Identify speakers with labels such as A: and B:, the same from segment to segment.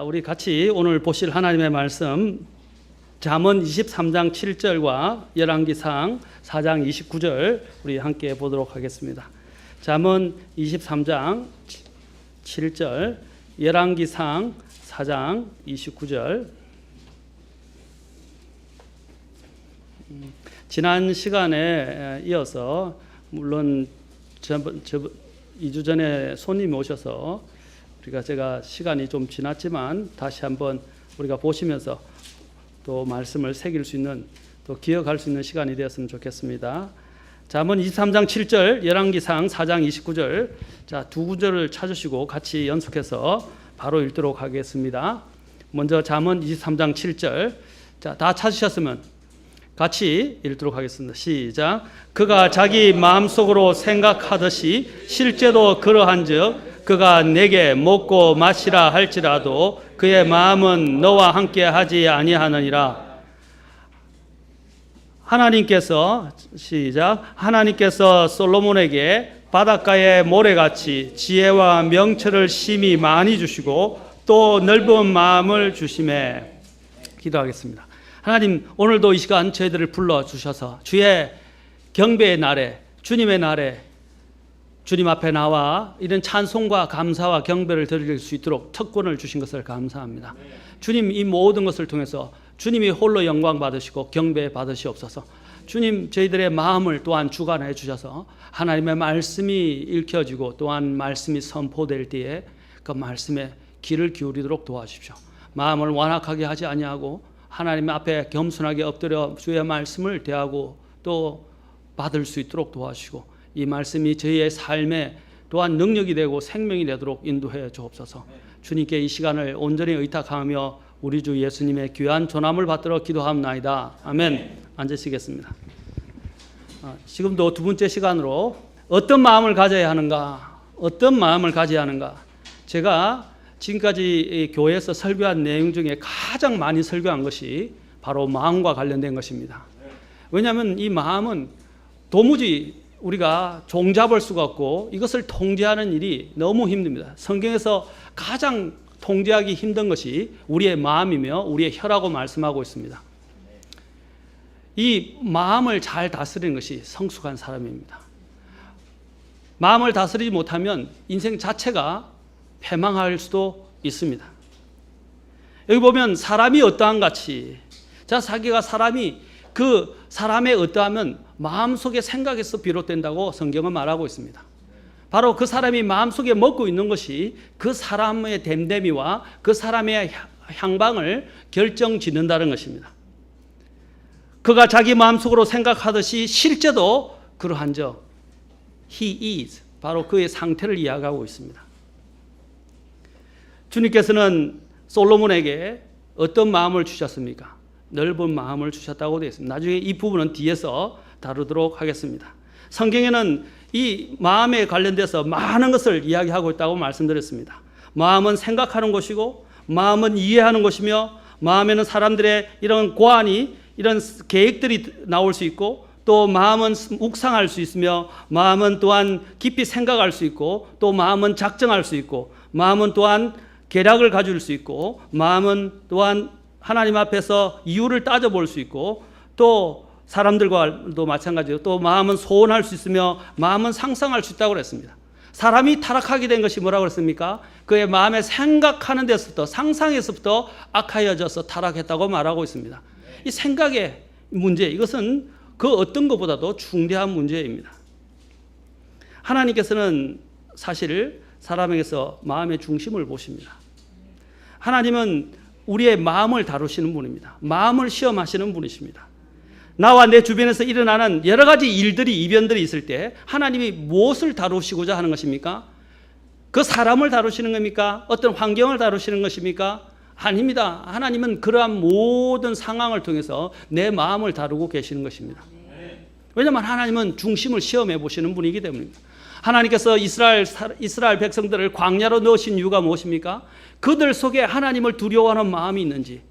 A: 우리 같이 오늘 보실 하나님의 말씀 잠언 23장 7절과 열왕기상 4장 29절 우리 함께 보도록 하겠습니다. 잠언 23장 7절, 열왕기상 4장 29절. 지난 시간에 이어서 물론 2주 전에 손님이 오셔서 제가 시간이 좀 지났지만 다시 한번 우리가 보시면서 또 말씀을 새길 수 있는, 또 기억할 수 있는 시간이 되었으면 좋겠습니다. 잠언 23장 7절, 열왕기상 4장 29절. 자, 두 구절을 찾으시고 같이 연속해서 바로 읽도록 하겠습니다. 먼저 잠언 23장 7절. 자, 다 찾으셨으면 같이 읽도록 하겠습니다. 시작. 그가 자기 마음속으로 생각하듯이 실제도 그러한즉 그가 내게 먹고 마시라 할지라도 그의 마음은 너와 함께 하지 아니하느니라. 하나님께서 시작. 하나님께서 솔로몬에게 바닷가의 모래같이 지혜와 명철을 심히 많이 주시고 또 넓은 마음을 주심에. 기도하겠습니다. 하나님, 오늘도 이 시간 저희들을 불러주셔서 주의 경배의 날에, 주님의 날에 주님 앞에 나와 이런 찬송과 감사와 경배를 드릴 수 있도록 특권을 주신 것을 감사합니다. 주님, 이 모든 것을 통해서 주님이 홀로 영광 받으시고 경배 받으시옵소서. 주님, 저희들의 마음을 또한 주관해 주셔서 하나님의 말씀이 읽혀지고 또한 말씀이 선포될 때에 그 말씀에 귀를 기울이도록 도와주십시오. 마음을 완악하게 하지 아니하고 하나님 앞에 겸손하게 엎드려 주의 말씀을 대하고 또 받을 수 있도록 도와주시고 이 말씀이 저희의 삶에 또한 능력이 되고 생명이 되도록 인도해 주옵소서. 주님께 이 시간을 온전히 의탁하며 우리 주 예수님의 귀한 존함을 받들어 기도합나이다. 아멘. 앉으시겠습니다. 지금도 두 번째 시간으로 어떤 마음을 가져야 하는가, 어떤 마음을 가져야 하는가. 제가 지금까지 교회에서 설교한 내용 중에 가장 많이 설교한 것이 바로 마음과 관련된 것입니다. 왜냐하면 이 마음은 도무지 우리가 종잡을 수가 없고 이것을 통제하는 일이 너무 힘듭니다. 성경에서 가장 통제하기 힘든 것이 우리의 마음이며 우리의 혀라고 말씀하고 있습니다. 이 마음을 잘 다스리는 것이 성숙한 사람입니다. 마음을 다스리지 못하면 인생 자체가 패망할 수도 있습니다. 여기 보면 사람이 어떠한 같이, 자, 자기가 사람이 그 사람의 어떠하면 마음속의 생각에서 비롯된다고 성경은 말하고 있습니다. 바로 그 사람이 마음속에 먹고 있는 것이 그 사람의 됨됨이와 그 사람의 향방을 결정짓는다는 것입니다. 그가 자기 마음속으로 생각하듯이 실제도 그러한즉 he is, 바로 그의 상태를 이야기하고 있습니다. 주님께서는 솔로몬에게 어떤 마음을 주셨습니까? 넓은 마음을 주셨다고 되어 있습니다. 나중에 이 부분은 뒤에서 다루도록 하겠습니다. 성경에는 이 마음에 관련돼서 많은 것을 이야기하고 있다고 말씀드렸습니다. 마음은 생각하는 것이고 마음은 이해하는 것이며 마음에는 사람들의 이런 고안이, 이런 계획들이 나올 수 있고 또 마음은 묵상할 수 있으며 마음은 또한 깊이 생각할 수 있고 또 마음은 작정할 수 있고 마음은 또한 계략을 가질 수 있고 마음은 또한 하나님 앞에서 이유를 따져볼 수 있고 또 사람들과도 마찬가지로 또 마음은 소원할 수 있으며 마음은 상상할 수 있다고 그랬습니다. 사람이 타락하게 된 것이 뭐라고 그랬습니까? 그의 마음에 생각하는 데서부터, 상상에서부터 악하여져서 타락했다고 말하고 있습니다. 이 생각의 문제, 이것은 그 어떤 것보다도 중대한 문제입니다. 하나님께서는 사실 사람에게서 마음의 중심을 보십니다. 하나님은 우리의 마음을 다루시는 분입니다. 마음을 시험하시는 분이십니다. 나와 내 주변에서 일어나는 여러 가지 일들이, 이변들이 있을 때 하나님이 무엇을 다루시고자 하는 것입니까? 그 사람을 다루시는 겁니까? 어떤 환경을 다루시는 것입니까? 아닙니다. 하나님은 그러한 모든 상황을 통해서 내 마음을 다루고 계시는 것입니다. 왜냐하면 하나님은 중심을 시험해 보시는 분이기 때문입니다. 하나님께서 이스라엘 백성들을 광야로 넣으신 이유가 무엇입니까? 그들 속에 하나님을 두려워하는 마음이 있는지,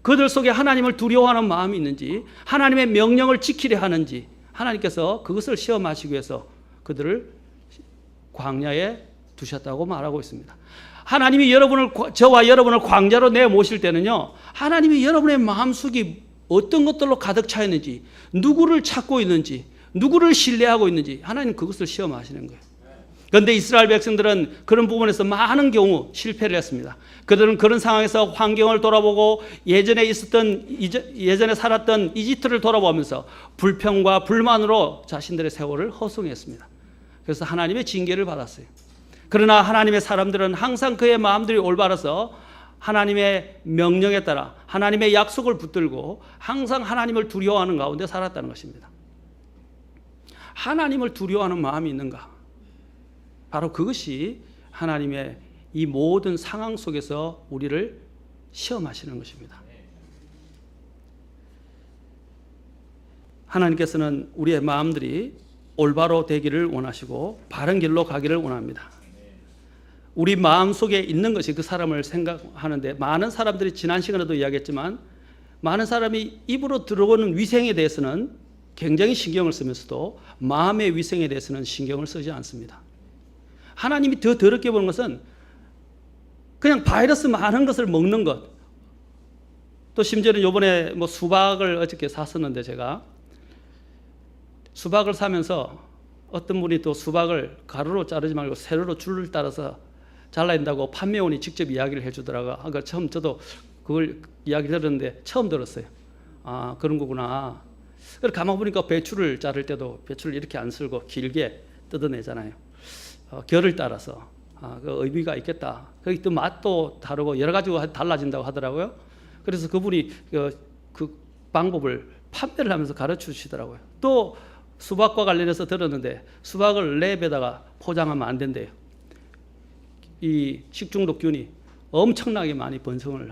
A: 그들 속에 하나님을 두려워하는 마음이 있는지, 하나님의 명령을 지키려 하는지, 하나님께서 그것을 시험하시기 위해서 그들을 광야에 두셨다고 말하고 있습니다. 하나님이 저와 여러분을 광야로 내모실 때는요, 하나님이 여러분의 마음속이 어떤 것들로 가득 차 있는지, 누구를 찾고 있는지, 누구를 신뢰하고 있는지 하나님 그것을 시험하시는 거예요. 그런데 이스라엘 백성들은 그런 부분에서 많은 경우 실패를 했습니다. 그들은 그런 상황에서 환경을 돌아보고 예전에 살았던 이집트를 돌아보면서 불평과 불만으로 자신들의 세월을 허송했습니다. 그래서 하나님의 징계를 받았어요. 그러나 하나님의 사람들은 항상 그의 마음들이 올바라서 하나님의 명령에 따라 하나님의 약속을 붙들고 항상 하나님을 두려워하는 가운데 살았다는 것입니다. 하나님을 두려워하는 마음이 있는가? 바로 그것이 하나님의 이 모든 상황 속에서 우리를 시험하시는 것입니다. 하나님께서는 우리의 마음들이 올바로 되기를 원하시고 바른 길로 가기를 원합니다. 우리 마음속에 있는 것이 그 사람을 생각하는데, 많은 사람들이 지난 시간에도 이야기했지만 많은 사람이 입으로 들어오는 위생에 대해서는 굉장히 신경을 쓰면서도 마음의 위생에 대해서는 신경을 쓰지 않습니다. 하나님이 더 더럽게 보는 것은 그냥 바이러스 많은 것을 먹는 것. 또 심지어는 이번에 수박을 어저께 샀었는데, 제가 수박을 사면서 어떤 분이 또 수박을 가루로 자르지 말고 세로로 줄을 따라서 잘라야 된다고 판매원이 직접 이야기를 해주더라고요. 그러니까 처음 저도 그걸 이야기 들었는데 처음 들었어요. 아, 그런 거구나. 그래서 가만 보니까 배추를 자를 때도 배추를 이렇게 안 쓸고 길게 뜯어내잖아요. 결을 따라서. 그 의미가 있겠다. 거기 또 맛도 다르고 여러 가지가 달라진다고 하더라고요. 그래서 그분이 그 방법을 판매를 하면서 가르쳐 주시더라고요. 또 수박과 관련해서 들었는데 수박을 랩에다가 포장하면 안 된대요. 이 식중독균이 엄청나게 많이 번식을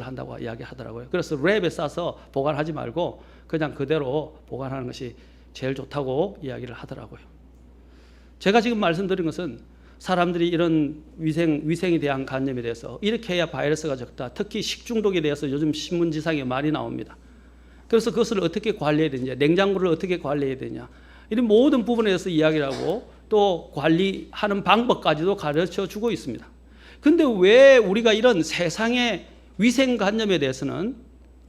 A: 한다고 이야기하더라고요. 그래서 랩에 싸서 보관하지 말고 그냥 그대로 보관하는 것이 제일 좋다고 이야기를 하더라고요. 제가 지금 말씀드린 것은 사람들이 이런 위생에 대한 관념에 대해서 이렇게 해야 바이러스가 적다. 특히 식중독에 대해서 요즘 신문지상에 많이 나옵니다. 그래서 그것을 어떻게 관리해야 되냐, 냉장고를 어떻게 관리해야 되냐, 이런 모든 부분에 대해서 이야기를 하고 또 관리하는 방법까지도 가르쳐 주고 있습니다. 그런데 왜 우리가 이런 세상의 위생관념에 대해서는,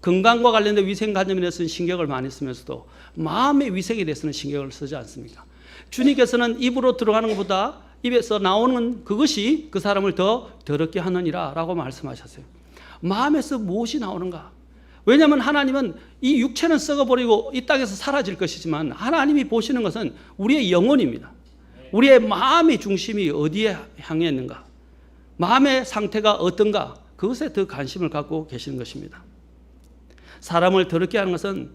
A: 건강과 관련된 위생관념에 대해서는 신경을 많이 쓰면서도 마음의 위생에 대해서는 신경을 쓰지 않습니까? 주님께서는 입으로 들어가는 것보다 입에서 나오는 그것이 그 사람을 더 더럽게 하느니라 라고 말씀하셨어요. 마음에서 무엇이 나오는가? 왜냐하면 하나님은 이 육체는 썩어버리고 이 땅에서 사라질 것이지만 하나님이 보시는 것은 우리의 영혼입니다. 우리의 마음의 중심이 어디에 향해 있는가? 마음의 상태가 어떤가? 그것에 더 관심을 갖고 계시는 것입니다. 사람을 더럽게 하는 것은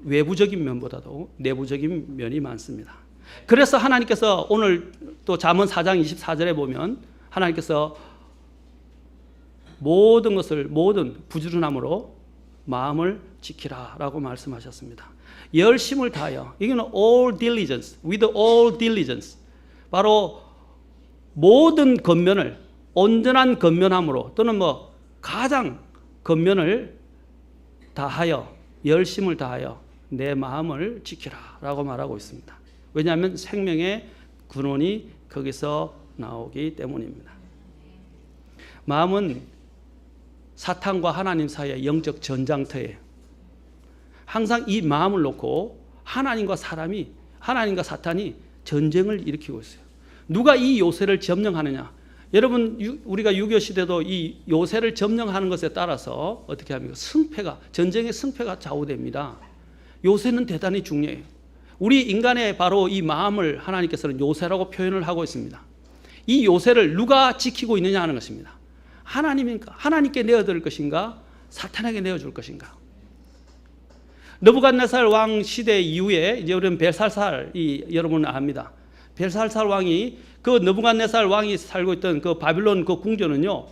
A: 외부적인 면보다도 내부적인 면이 많습니다. 그래서 하나님께서 오늘 또 잠언 4장 24절에 보면 하나님께서 모든 부지런함으로 마음을 지키라 라고 말씀하셨습니다. 열심을 다하여, 이거는 all diligence, with all diligence, 바로 모든 겉면을 온전한 겉면함으로 또는 가장 겉면을 다하여, 열심을 다하여 내 마음을 지키라 라고 말하고 있습니다. 왜냐하면 생명의 근원이 거기서 나오기 때문입니다. 마음은 사탄과 하나님 사이의 영적 전장터예요. 항상 이 마음을 놓고 하나님과 사탄이 전쟁을 일으키고 있어요. 누가 이 요새를 점령하느냐? 여러분, 우리가 유교 시대도 이 요새를 점령하는 것에 따라서 어떻게 합니까? 전쟁의 승패가 좌우됩니다. 요새는 대단히 중요해요. 우리 인간의 바로 이 마음을 하나님께서는 요새라고 표현을 하고 있습니다. 이 요새를 누가 지키고 있느냐 하는 것입니다. 하나님입니까? 하나님께 내어드릴 것인가? 사탄에게 내어줄 것인가? 느부갓네살 왕 시대 이후에 이제 우리는 벨사살이 여러분 압니다. 벨사살 왕이, 그 느부갓네살 왕이 살고 있던 그 바빌론 그 궁전은요,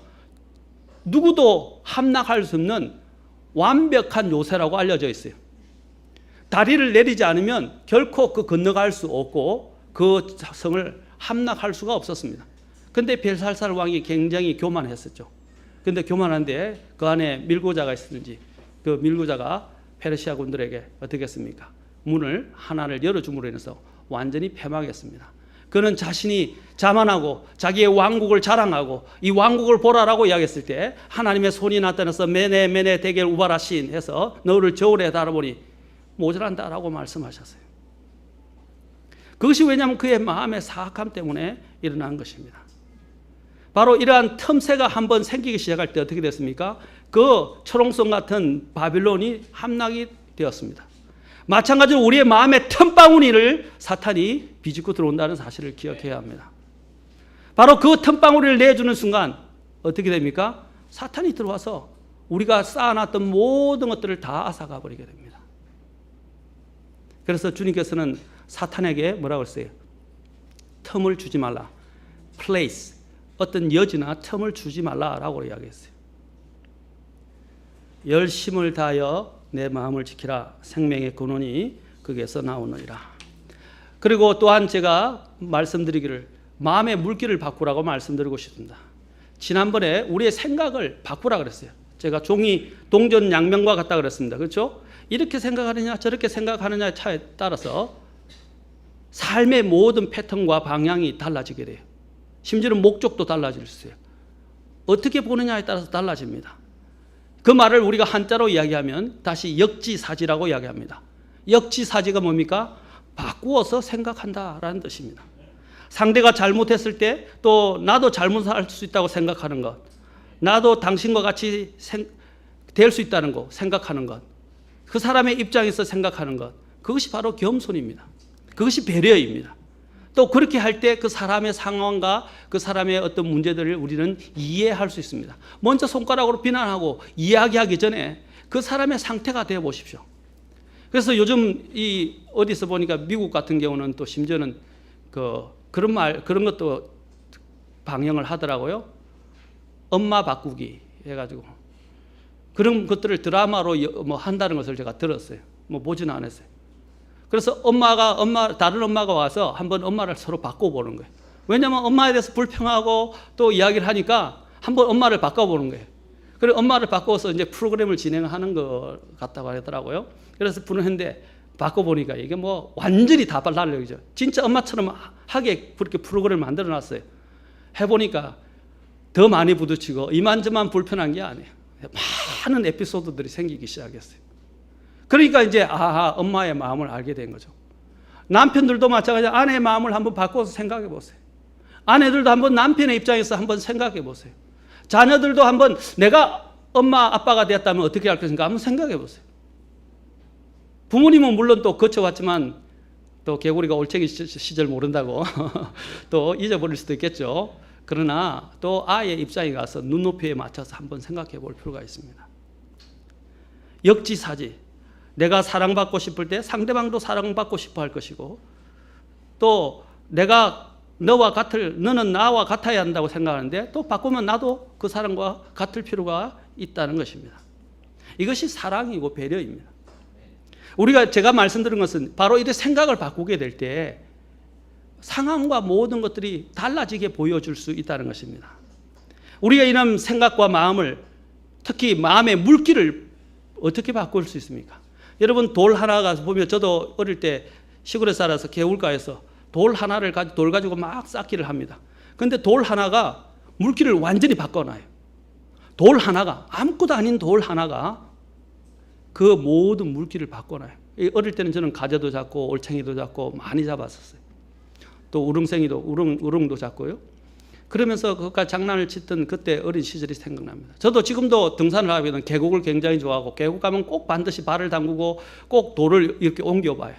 A: 누구도 함락할 수 없는 완벽한 요새라고 알려져 있어요. 다리를 내리지 않으면 결코 건너갈 수 없고 그 성을 함락할 수가 없었습니다. 근데 벨사살 왕이 굉장히 교만했었죠. 근데 교만한데 그 안에 밀고자가 있었는지 그 밀고자가 페르시아 군들에게 어떻게 했습니까? 문을 하나를 열어줌으로 인해서 완전히 패망했습니다. 그는 자신이 자만하고 자기의 왕국을 자랑하고 이 왕국을 보라라고 이야기했을 때 하나님의 손이 나타나서 메네 대겔 우바라신 해서 너를 저울에 달아보니 모자란다라고 말씀하셨어요. 그것이 왜냐하면 그의 마음의 사악함 때문에 일어난 것입니다. 바로 이러한 틈새가 한번 생기기 시작할 때 어떻게 됐습니까? 그 초롱성 같은 바빌론이 함락이 되었습니다. 마찬가지로 우리의 마음의 틈바구니를 사탄이 비집고 들어온다는 사실을 기억해야 합니다. 바로 그 틈바구니를 내주는 순간 어떻게 됩니까? 사탄이 들어와서 우리가 쌓아놨던 모든 것들을 다 앗아가 버리게 됩니다. 그래서 주님께서는 사탄에게 뭐라고 했어요? 틈을 주지 말라. place, 어떤 여지나 틈을 주지 말라라고 이야기했어요. 열심을 다하여 내 마음을 지키라. 생명의 근원이 거기에서 나오느니라. 그리고 또한 제가 말씀드리기를 마음의 물기를 바꾸라고 말씀드리고 싶습니다. 지난번에 우리의 생각을 바꾸라 그랬어요. 제가 종이 동전 양면과 같다 그랬습니다. 그렇죠? 이렇게 생각하느냐 저렇게 생각하느냐에 차에 따라서 삶의 모든 패턴과 방향이 달라지게 돼요. 심지어는 목적도 달라질 수 있어요. 어떻게 보느냐에 따라서 달라집니다. 그 말을 우리가 한자로 이야기하면 다시 역지사지라고 이야기합니다. 역지사지가 뭡니까? 바꾸어서 생각한다라는 뜻입니다. 상대가 잘못했을 때 또 나도 잘못할 수 있다고 생각하는 것, 나도 당신과 같이 될 수 있다는 거 생각하는 것, 그 사람의 입장에서 생각하는 것, 그것이 바로 겸손입니다. 그것이 배려입니다. 또 그렇게 할 때 그 사람의 상황과 그 사람의 어떤 문제들을 우리는 이해할 수 있습니다. 먼저 손가락으로 비난하고 이야기하기 전에 그 사람의 상태가 되어 보십시오. 그래서 요즘 이 어디서 보니까 미국 같은 경우는 또 심지어는 그런 것도 방영을 하더라고요. 엄마 바꾸기 해가지고 그런 것들을 드라마로 뭐 한다는 것을 제가 들었어요. 뭐 보지는 않았어요. 그래서 다른 엄마가 와서 한번 엄마를 서로 바꿔보는 거예요. 왜냐하면 엄마에 대해서 불평하고 또 이야기를 하니까 한번 엄마를 바꿔보는 거예요. 그리고 엄마를 바꿔서 이제 프로그램을 진행하는 것 같다고 하더라고요. 그래서 분했는데 바꿔보니까 이게 뭐 완전히 다 달라요. 진짜 엄마처럼 하게 그렇게 프로그램을 만들어 놨어요. 해보니까 더 많이 부딪히고 이만저만 불편한 게 아니에요. 많은 에피소드들이 생기기 시작했어요. 그러니까 이제 엄마의 마음을 알게 된 거죠. 남편들도 마찬가지로 아내의 마음을 한번 바꿔서 생각해 보세요. 아내들도 한번 남편의 입장에서 한번 생각해 보세요. 자녀들도 한번 내가 엄마 아빠가 되었다면 어떻게 할 것인가 한번 생각해 보세요. 부모님은 물론 또 거쳐왔지만 또 개구리가 올챙이 시절 모른다고 또 잊어버릴 수도 있겠죠. 그러나 또 아이의 입장에 가서 눈높이에 맞춰서 한번 생각해 볼 필요가 있습니다. 역지사지. 내가 사랑받고 싶을 때 상대방도 사랑받고 싶어 할 것이고 또 내가 너는 나와 같아야 한다고 생각하는데 또 바꾸면 나도 그 사람과 같을 필요가 있다는 것입니다. 이것이 사랑이고 배려입니다. 제가 말씀드린 것은 바로 이런 생각을 바꾸게 될 때 상황과 모든 것들이 달라지게 보여줄 수 있다는 것입니다. 우리가 이런 생각과 마음을 특히 마음의 물기를 어떻게 바꿀 수 있습니까? 여러분 돌 하나가 보면 저도 어릴 때 시골에 살아서 개울가에서 돌 가지고 막 쌓기를 합니다. 그런데 돌 하나가 물기를 완전히 바꿔놔요. 돌 하나가 아무것도 아닌 돌 하나가 그 모든 물기를 바꿔놔요. 어릴 때는 저는 가재도 잡고 올챙이도 잡고 많이 잡았었어요. 또 우릉도 잡고요. 그러면서 그것까지 장난을 치던 그때 어린 시절이 생각납니다. 저도 지금도 등산을 하면 계곡을 굉장히 좋아하고 계곡 가면 꼭 반드시 발을 담그고 꼭 돌을 이렇게 옮겨봐요.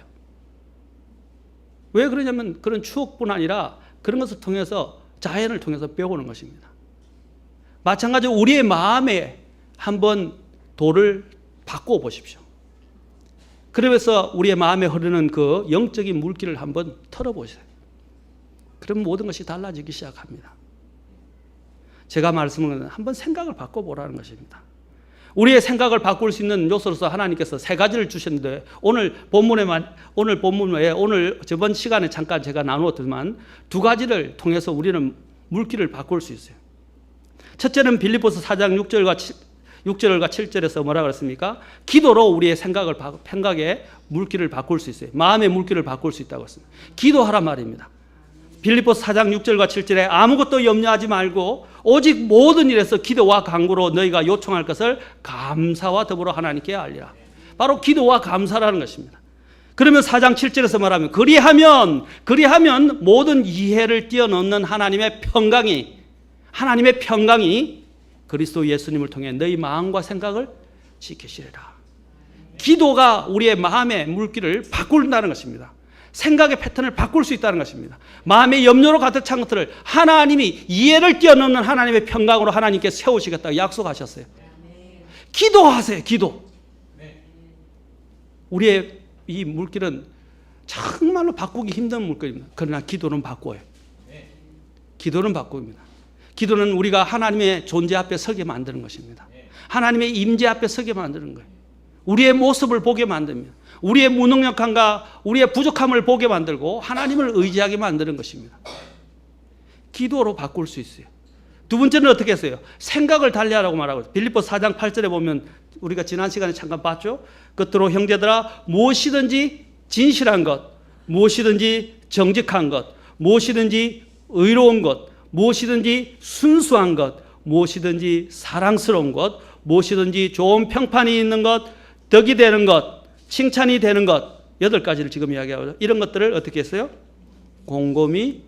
A: 왜 그러냐면 그런 추억뿐 아니라 그런 것을 통해서 자연을 통해서 배우는 것입니다. 마찬가지로 우리의 마음에 한번 돌을 바꿔 보십시오. 그러면서 우리의 마음에 흐르는 그 영적인 물기를 한번 털어보세요. 그럼 모든 것이 달라지기 시작합니다. 제가 말씀은 한번 생각을 바꿔보라는 것입니다. 우리의 생각을 바꿀 수 있는 요소로서 하나님께서 세 가지를 주셨는데 오늘 저번 시간에 잠깐 제가 나누었지만 두 가지를 통해서 우리는 물기를 바꿀 수 있어요. 첫째는 빌립보서 4장 6절과 7절에서 뭐라고 그랬습니까? 기도로 우리의 생각의 물기를 바꿀 수 있어요. 마음의 물기를 바꿀 수 있다고 했습니다. 기도하란 말입니다. 빌립보서 4장 6절과 7절에 아무것도 염려하지 말고 오직 모든 일에서 기도와 간구로 너희가 요청할 것을 감사와 더불어 하나님께 알리라. 바로 기도와 감사라는 것입니다. 그러면 4장 7절에서 말하면 그리하면 모든 이해를 뛰어넘는 하나님의 평강이 그리스도 예수님을 통해 너희 마음과 생각을 지키시리라. 기도가 우리의 마음의 물기를 바꾼다는 것입니다. 생각의 패턴을 바꿀 수 있다는 것입니다. 마음의 염려로 가득 찬 것들을 하나님이 이해를 뛰어넘는 하나님의 평강으로 하나님께 세우시겠다고 약속하셨어요. 기도하세요. 기도. 우리의 이 물길은 정말로 바꾸기 힘든 물길입니다. 그러나 기도는 바꿔요. 기도는 바꿉니다. 기도는 우리가 하나님의 존재 앞에 서게 만드는 것입니다. 하나님의 임재 앞에 서게 만드는 거예요. 우리의 모습을 보게 만듭니다. 우리의 무능력함과 우리의 부족함을 보게 만들고 하나님을 의지하게 만드는 것입니다. 기도로 바꿀 수 있어요. 두 번째는 어떻게 했어요? 생각을 달리하라고 말하고 있어요. 빌립보서 4장 8절에 보면 우리가 지난 시간에 잠깐 봤죠. 끝으로 형제들아 무엇이든지 진실한 것, 무엇이든지 정직한 것, 무엇이든지 의로운 것, 무엇이든지 순수한 것, 무엇이든지 사랑스러운 것, 무엇이든지 좋은 평판이 있는 것, 덕이 되는 것, 칭찬이 되는 것, 8가지를 지금 이야기하고 이런 것들을 어떻게 했어요? 곰곰이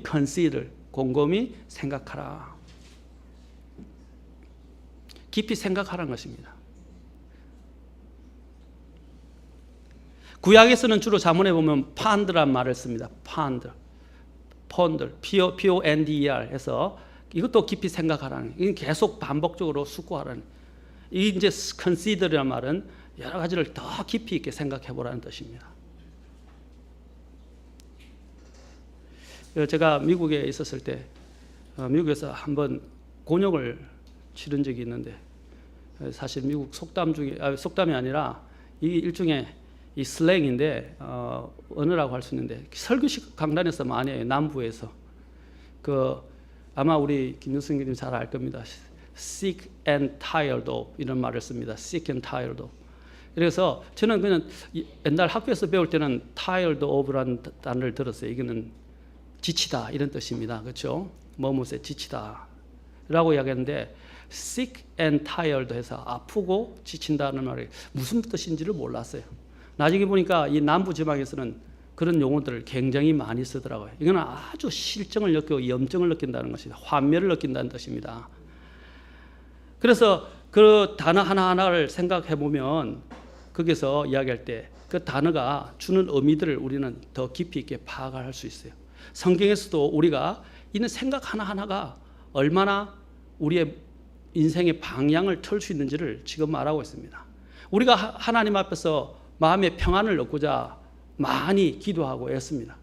A: consider, 곰곰이 생각하라. 깊이 생각하라는 것입니다. 구약에서는 주로 자문에 보면 ponder란 말을 씁니다. ponder, P-O-N-D-E-R 해서 이것도 깊이 생각하라는, 이건 계속 반복적으로 숙고하라는. 이 이제 consider이라는 말은 여러 가지를 더 깊이 있게 생각해 보라는 뜻입니다. 제가 미국에 있었을 때 미국에서 한번 곤욕을 치른 적이 있는데, 사실 미국 속담이 아니라 이 일종의 이 슬랭인데 언어라고 할 수 있는데 설교식 강단에서 많이 해요. 남부에서 아마 우리 김윤승 교수님 잘 알 겁니다. sick and tired of 이런 말을 씁니다. sick and tired of. 그래서 저는 그냥 옛날 학교에서 배울 때는 tired of라는 단어를 들었어요. 이거는 지치다 이런 뜻입니다. 그렇죠? 뭐뭇에 지치다 라고 이야기하는데 sick and tired 해서 아프고 지친다는 말이 무슨 뜻인지를 몰랐어요. 나중에 보니까 이 남부 지방에서는 그런 용어들을 굉장히 많이 쓰더라고요. 이거는 아주 실정을 느끼고 염증을 느낀다는 것입니다. 환멸을 느낀다는 뜻입니다. 그래서 그 단어 하나하나를 생각해 보면 거기서 이야기할 때 그 단어가 주는 의미들을 우리는 더 깊이 있게 파악할 수 있어요. 성경에서도 우리가 있는 생각 하나하나가 얼마나 우리의 인생의 방향을 틀 수 있는지를 지금 말하고 있습니다. 우리가 하나님 앞에서 마음의 평안을 얻고자 많이 기도하고 애씁니다.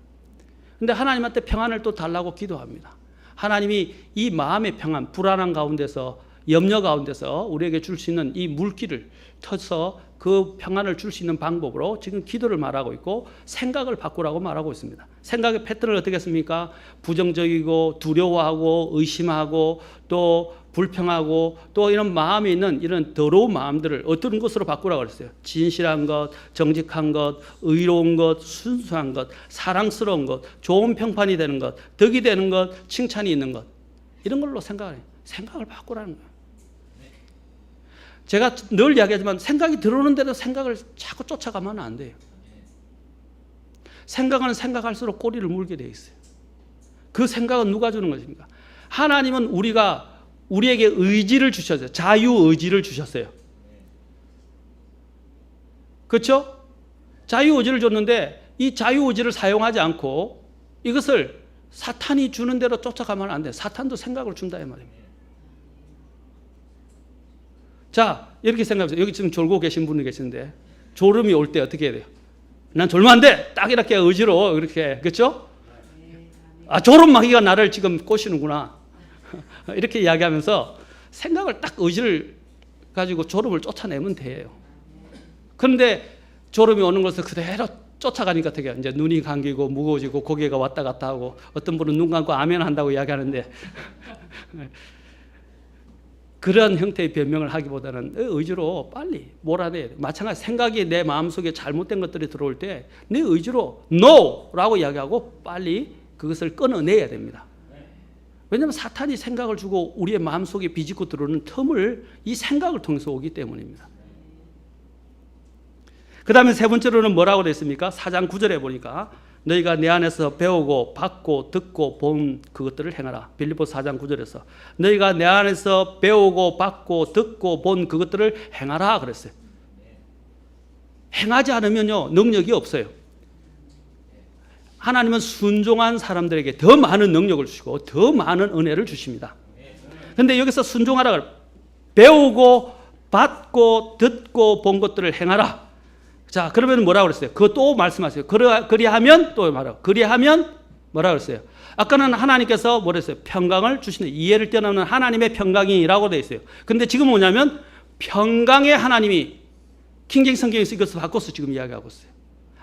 A: 그런데 하나님한테 평안을 또 달라고 기도합니다. 하나님이 이 마음의 평안, 불안한 가운데서, 염려 가운데서 우리에게 줄 수 있는 이 물기를 터서 그 평안을 줄 수 있는 방법으로 지금 기도를 말하고 있고 생각을 바꾸라고 말하고 있습니다. 생각의 패턴을 어떻게 했습니까? 부정적이고 두려워하고 의심하고 또 불평하고 또 이런 마음에 있는 이런 더러운 마음들을 어떤 것으로 바꾸라고 그랬어요? 진실한 것, 정직한 것, 의로운 것, 순수한 것, 사랑스러운 것, 좋은 평판이 되는 것, 덕이 되는 것, 칭찬이 있는 것, 이런 걸로 생각을 바꾸라는 거예요. 제가 늘 이야기하지만 생각이 들어오는 대로 생각을 자꾸 쫓아가면 안 돼요. 생각은 생각할수록 꼬리를 물게 돼 있어요. 그 생각은 누가 주는 것입니까? 하나님은 우리에게 의지를 주셨어요. 자유의지를 주셨어요. 그렇죠? 자유의지를 줬는데 이 자유의지를 사용하지 않고 이것을 사탄이 주는 대로 쫓아가면 안 돼요. 사탄도 생각을 준다 이 말입니다. 자, 이렇게 생각해보세요. 여기 지금 졸고 계신 분이 계시는데 졸음이 올 때 어떻게 해야 돼요? 난 졸면 안 돼! 딱 이렇게 의지로 이렇게, 그렇죠? 아, 졸음 마귀가 나를 지금 꼬시는구나. 이렇게 이야기하면서 생각을 딱 의지를 가지고 졸음을 쫓아내면 돼요. 그런데 졸음이 오는 것을 그대로 쫓아가니까 어떻게 해요? 이제 눈이 감기고 무거워지고 고개가 왔다 갔다 하고 어떤 분은 눈 감고 아멘 한다고 이야기하는데 그런 형태의 변명을 하기보다는 의지로 빨리 몰아내야 돼요. 마찬가지 생각이 내 마음속에 잘못된 것들이 들어올 때 내 의지로 NO라고 이야기하고 빨리 그것을 끊어내야 됩니다. 왜냐하면 사탄이 생각을 주고 우리의 마음속에 비집고 들어오는 틈을 이 생각을 통해서 오기 때문입니다. 그 다음에 세 번째로는 뭐라고 되어 있습니까? 4장 9절에 보니까 너희가 내 안에서 배우고 받고 듣고 본 그것들을 행하라. 빌립보서 4장 9절에서 너희가 내 안에서 배우고 받고 듣고 본 그것들을 행하라 그랬어요. 행하지 않으면요 능력이 없어요. 하나님은 순종한 사람들에게 더 많은 능력을 주시고 더 많은 은혜를 주십니다. 그런데 여기서 순종하라, 배우고 받고 듣고 본 것들을 행하라. 자, 그러면 뭐라고 그랬어요? 그거 또 말씀하세요. 그리하면 또 말하고, 그리하면 뭐라고 그랬어요? 아까는 하나님께서 뭐랬어요? 평강을 주시는, 이해를 뛰어넘는 하나님의 평강이라고 되어 있어요. 근데 지금 뭐냐면 평강의 하나님이, 킹제임스 성경에서 이것을 바꿔서 지금 이야기하고 있어요.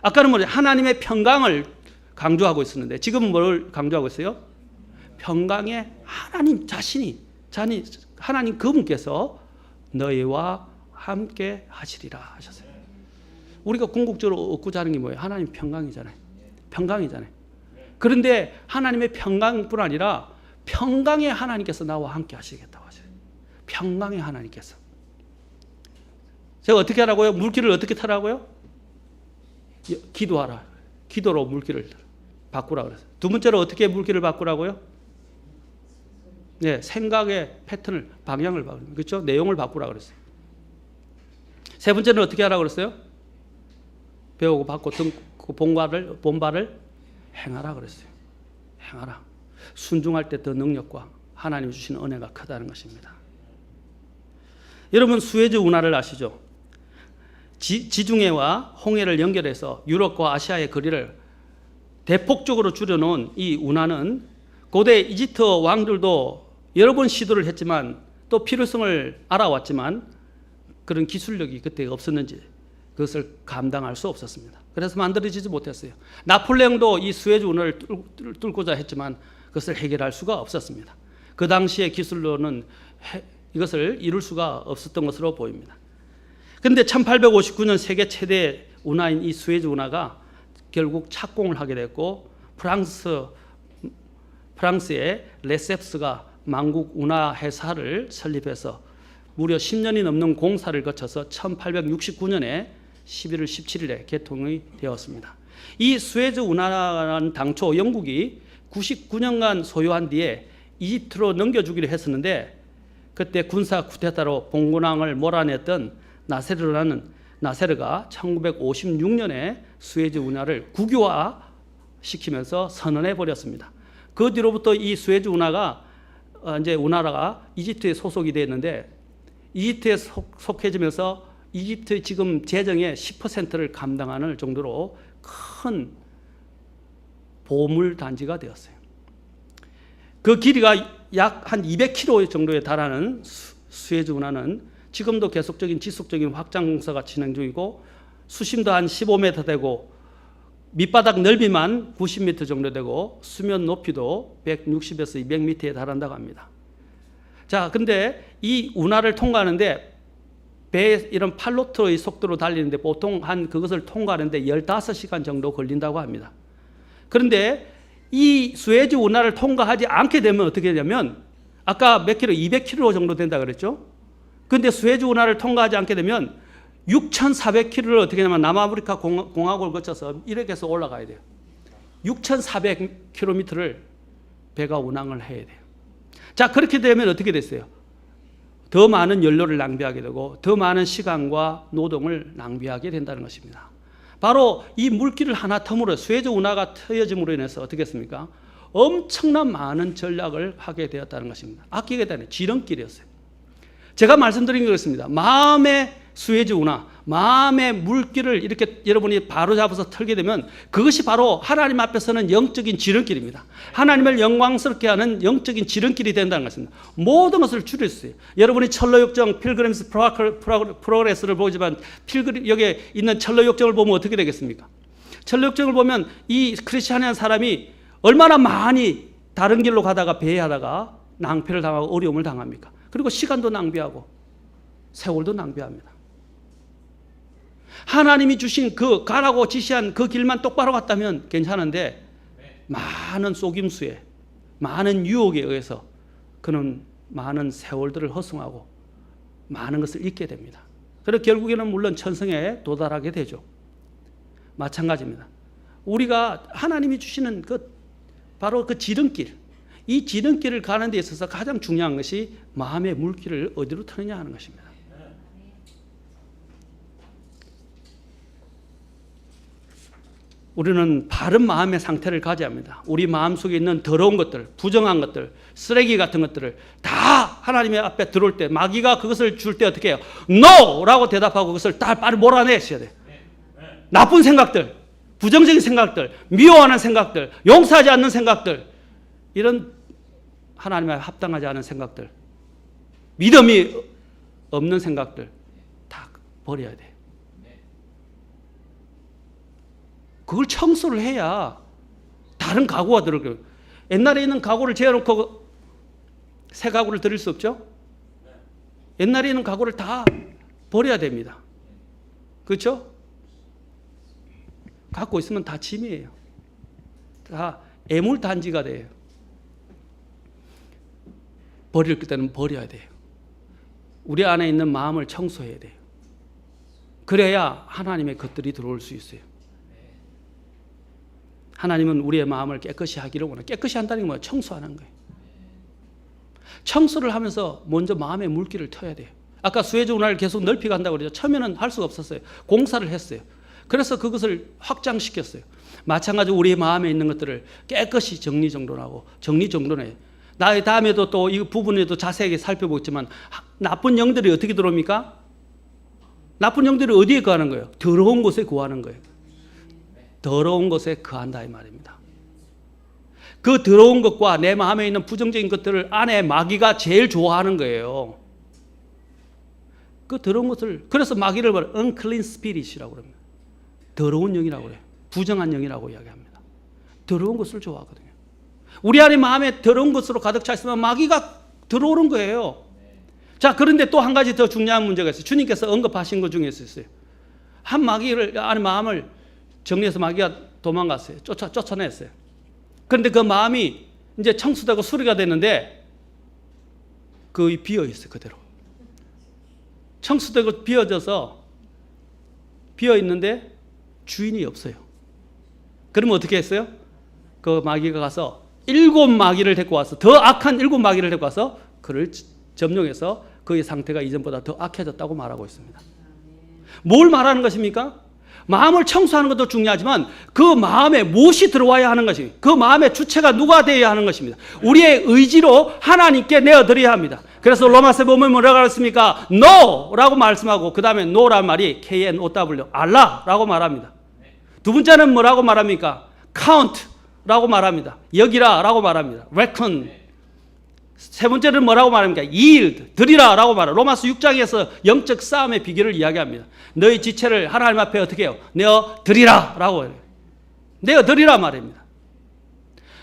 A: 아까는 뭐냐? 하나님의 평강을 강조하고 있었는데 지금은 뭘 강조하고 있어요? 평강의 하나님 자신이, 하나님 그분께서 너희와 함께 하시리라 하셨어요. 우리가 궁극적으로 얻고자 하는 게 뭐예요? 하나님 평강이잖아요. 평강이잖아요. 그런데 하나님의 평강뿐 아니라 평강의 하나님께서 나와 함께 하시겠다고 하셔요. 평강의 하나님께서. 제가 어떻게 하라고요? 물길을 어떻게 타라고요? 기도하라. 기도로 물길을 바꾸라 그랬어요. 두 번째로 어떻게 물길을 바꾸라고요? 네, 생각의 패턴을, 방향을 바꾸라. 그렇죠? 내용을 바꾸라 그랬어요. 세 번째는 어떻게 하라고 그랬어요? 배우고 받고 듣고 본 바를 행하라 그랬어요. 행하라. 순종할 때 더 능력과 하나님이 주시는 은혜가 크다는 것입니다. 여러분 수에즈 운하를 아시죠? 지중해와 홍해를 연결해서 유럽과 아시아의 거리를 대폭적으로 줄여놓은 이 운하는 고대 이집트 왕들도 여러 번 시도를 했지만 또 필요성을 알아왔지만 그런 기술력이 그때 없었는지 그것을 감당할 수 없었습니다. 그래서 만들어지지 못했어요. 나폴레옹도 이 수에즈 운하를 뚫고자 했지만 그것을 해결할 수가 없었습니다. 그 당시의 기술로는 이것을 이룰 수가 없었던 것으로 보입니다. 그런데 1859년 세계 최대 운하인 이 수에즈 운하가 결국 착공을 하게 됐고 프랑스의 레셉스가 만국 운하 회사를 설립해서 무려 10년이 넘는 공사를 거쳐서 1869년에 11월 17일에 개통이 되었습니다. 이 수에즈 운하는 당초 영국이 99년간 소유한 뒤에 이집트로 넘겨주기로 했었는데 그때 군사 쿠데타로 봉건왕을 몰아냈던 나세르가 1956년에 수에즈 운하를 국유화시키면서 선언해 버렸습니다. 그 뒤로부터 이 수에즈 운하가 이제 운하가 이집트에 소속이 되었는데 이집트에 속해지면서 이집트 지금 재정의 10%를 감당하는 정도로 큰 보물 단지가 되었어요. 그 길이가 약 한 200km 정도에 달하는 수에즈 운하는 지금도 계속적인 지속적인 확장 공사가 진행 중이고 수심도 한 15m 되고 밑바닥 넓이만 90m 정도 되고 수면 높이도 160에서 200m에 달한다고 합니다. 자, 근데 이 운하를 통과하는데 배 이런 팔로트의 속도로 달리는데 보통 한 그것을 통과하는데 15시간 정도 걸린다고 합니다. 그런데 이 수에즈 운하를 통과하지 않게 되면 어떻게 되냐면 아까 몇 킬로? 200km 정도 된다 그랬죠? 그런데 수에즈 운하를 통과하지 않게 되면 6,400km를 어떻게 하냐면 남아프리카 공화국을 거쳐서 이렇게 해서 올라가야 돼요. 6,400km를 배가 운항을 해야 돼요. 자, 그렇게 되면 어떻게 됐어요? 더 많은 연료를 낭비하게 되고 더 많은 시간과 노동을 낭비하게 된다는 것입니다. 바로 이 물길을 하나 텀으로 수에즈 운하가 트여짐으로 인해서 어떻게 했습니까? 엄청난 많은 전략을 하게 되었다는 것입니다. 아끼게 되는 지름길이었어요. 제가 말씀드린 것입니다. 마음의 수에즈 운하, 마음의 물길을 이렇게 여러분이 바로 잡아서 털게 되면 그것이 바로 하나님 앞에서는 영적인 지름길입니다. 하나님을 영광스럽게 하는 영적인 지름길이 된다는 것입니다. 모든 것을 줄일 수 있어요. 여러분이 철로역정 필그림스 프로그레스를 보지만 여기에 있는 철로역정을 보면 어떻게 되겠습니까? 철로역정을 보면 이 크리스찬이라는 사람이 얼마나 많이 다른 길로 가다가 배회하다가 낭패를 당하고 어려움을 당합니까? 그리고 시간도 낭비하고 세월도 낭비합니다. 하나님이 주신 그 가라고 지시한 그 길만 똑바로 갔다면 괜찮은데 많은 속임수에, 많은 유혹에 의해서 그는 많은 세월들을 허송하고 많은 것을 잊게 됩니다. 그리고 결국에는 물론 천성에 도달하게 되죠. 마찬가지입니다. 우리가 하나님이 주시는 바로 그 지름길, 이 지름길을 가는 데 있어서 가장 중요한 것이 마음의 물길을 어디로 트느냐 하는 것입니다. 우리는 바른 마음의 상태를 가져야 합니다. 우리 마음속에 있는 더러운 것들, 부정한 것들, 쓰레기 같은 것들을 다 하나님의 앞에 들어올 때, 마귀가 그것을 줄 때 어떻게 해요? No! 라고 대답하고 그것을 다 빨리 몰아내셔야 돼요. 나쁜 생각들, 부정적인 생각들, 미워하는 생각들, 용서하지 않는 생각들, 이런 하나님에 합당하지 않은 생각들, 믿음이 없는 생각들 다 버려야 돼요. 그걸 청소를 해야 다른 가구가 들을 거예요. 옛날에 있는 가구를 재워놓고 새 가구를 드릴 수 없죠? 옛날에 있는 가구를 다 버려야 됩니다. 그렇죠? 갖고 있으면 다 짐이에요. 다 애물단지가 돼요. 버릴 때는 버려야 돼요. 우리 안에 있는 마음을 청소해야 돼요. 그래야 하나님의 것들이 들어올 수 있어요. 하나님은 우리의 마음을 깨끗이 하기를 원해요. 깨끗이 한다는 게 뭐예요? 청소하는 거예요. 청소를 하면서 먼저 마음의 물길을 터야 돼요. 아까 수혜주 운하를 계속 넓히 간다고 그러죠. 처음에는 할 수가 없었어요. 공사를 했어요. 그래서 그것을 확장시켰어요. 마찬가지로 우리의 마음에 있는 것들을 깨끗이 정리정돈하고 정리정돈해요. 다음에도 또 이 부분에도 자세하게 살펴보겠지만 나쁜 영들이 어떻게 들어옵니까? 나쁜 영들이 어디에 거하는 거예요? 더러운 곳에 거하는 거예요. 더러운 곳에 거한다 이 말입니다. 그 더러운 것과 내 마음에 있는 부정적인 것들을 안에 마귀가 제일 좋아하는 거예요. 그 더러운 것을, 그래서 마귀를 unclean spirit이라고 합니다. 더러운 영이라고 해요. 부정한 영이라고 이야기합니다. 더러운 것을 좋아하거든요. 우리 안에 마음에 더러운 것으로 가득 차 있으면 마귀가 들어오는 거예요. 자, 그런데 또 한 가지 더 중요한 문제가 있어요. 주님께서 언급하신 것 중에 있어요. 한 마귀를 안에 마음을 정리해서 마귀가 도망갔어요. 쫓아냈어요. 그런데 그 마음이 이제 청소되고 수리가 됐는데 거의 비어 있어요. 그대로. 청소되고 비어져서 비어 있는데 주인이 없어요. 그러면 어떻게 했어요? 그 마귀가 가서 7 마귀를 데리고 와서 더 악한 7 마귀를 데리고 와서 그를 점령해서 그의 상태가 이전보다 더 악해졌다고 말하고 있습니다. 뭘 말하는 것입니까? 마음을 청소하는 것도 중요하지만 그 마음에 무엇이 들어와야 하는 것입니다. 그 마음의 주체가 누가 되어야 하는 것입니다. 우리의 의지로 하나님께 내어드려야 합니다. 그래서 로마서에 보면 뭐라고 했습니까? NO라고 말씀하고 그 다음에 NO라는 말이 KNOW, 알라라고 말합니다. 두 번째는 뭐라고 말합니까? COUNT라고 말합니다. 여기라라고 말합니다. reckon. 세 번째는 뭐라고 말합니까? yield, 드리라라고 말합니다. 로마서 6장에서 영적 싸움의 비결을 이야기합니다. 너희 지체를 하나님 앞에 어떻게 해요? 내어 드리라라고 해요. 내어 드리라 말입니다.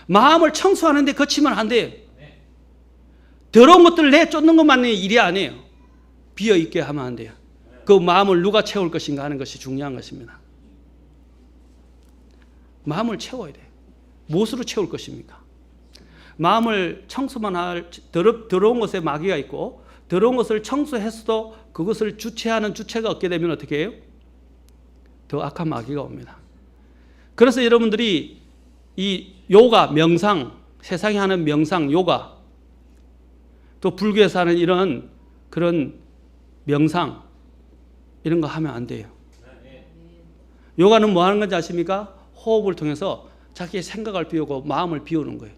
A: 마음을 청소하는데 거치면 안 돼요. 더러운 것들을 내쫓는 것만이 일이 아니에요. 비어있게 하면 안 돼요. 그 마음을 누가 채울 것인가 하는 것이 중요한 것입니다. 마음을 채워야 돼요. 무엇으로 채울 것입니까? 마음을 청소만 할 더러운 것에 마귀가 있고 더러운 것을 청소했어도 그것을 주체하는 주체가 없게 되면 어떻게 해요? 더 악한 마귀가 옵니다. 그래서 여러분들이 이 요가, 명상, 세상에 하는 명상, 요가, 또 불교에서 하는 이런 그런 명상 이런 거 하면 안 돼요. 요가는 뭐 하는 건지 아십니까? 호흡을 통해서 자기의 생각을 비우고 마음을 비우는 거예요.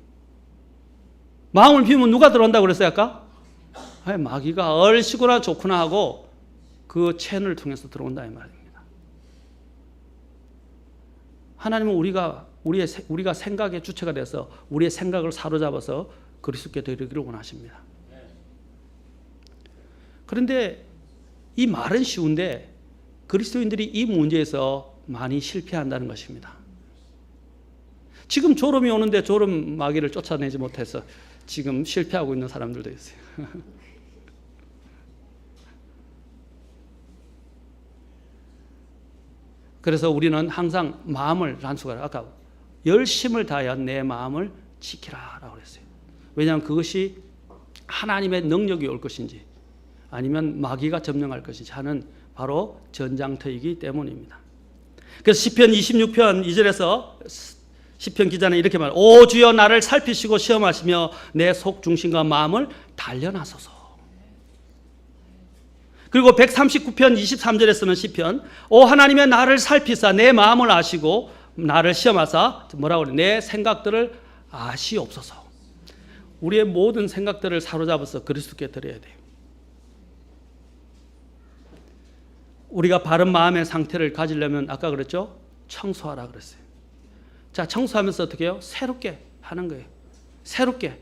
A: 마음을 비우면 누가 들어온다고 그랬어요 아까? 마귀가 얼씨구나 좋구나 하고 그 채널을 통해서 들어온다 이 말입니다. 하나님은 우리가 생각의 주체가 돼서 우리의 생각을 사로잡아서 그리스도께 드리기를 원하십니다. 그런데 이 말은 쉬운데 그리스도인들이 이 문제에서 많이 실패한다는 것입니다. 지금 졸음이 오는데 졸음 마귀를 쫓아내지 못해서 지금 실패하고 있는 사람들도 있어요. 그래서 우리는 항상 마음을 아까 열심을 다하여 내 마음을 지키라 라고 그랬어요. 왜냐하면 그것이 하나님의 능력이 올 것인지 아니면 마귀가 점령할 것인지 하는 바로 전장터이기 때문입니다. 그래서 시편 26편 2절에서 시편 기자는 이렇게 말해요. 오 주여 나를 살피시고 시험하시며 내 속 중심과 마음을 단련하소서. 그리고 139편 23절에서는 시편 오 하나님의 나를 살피사 내 마음을 아시고 나를 시험하사 뭐라고 그래요? 내 생각들을 아시옵소서. 우리의 모든 생각들을 사로잡아서 그리스도께 드려야 돼요. 우리가 바른 마음의 상태를 가지려면 아까 그랬죠? 청소하라 그랬어요. 자, 청소하면서 어떻게 해요? 새롭게 하는 거예요. 새롭게.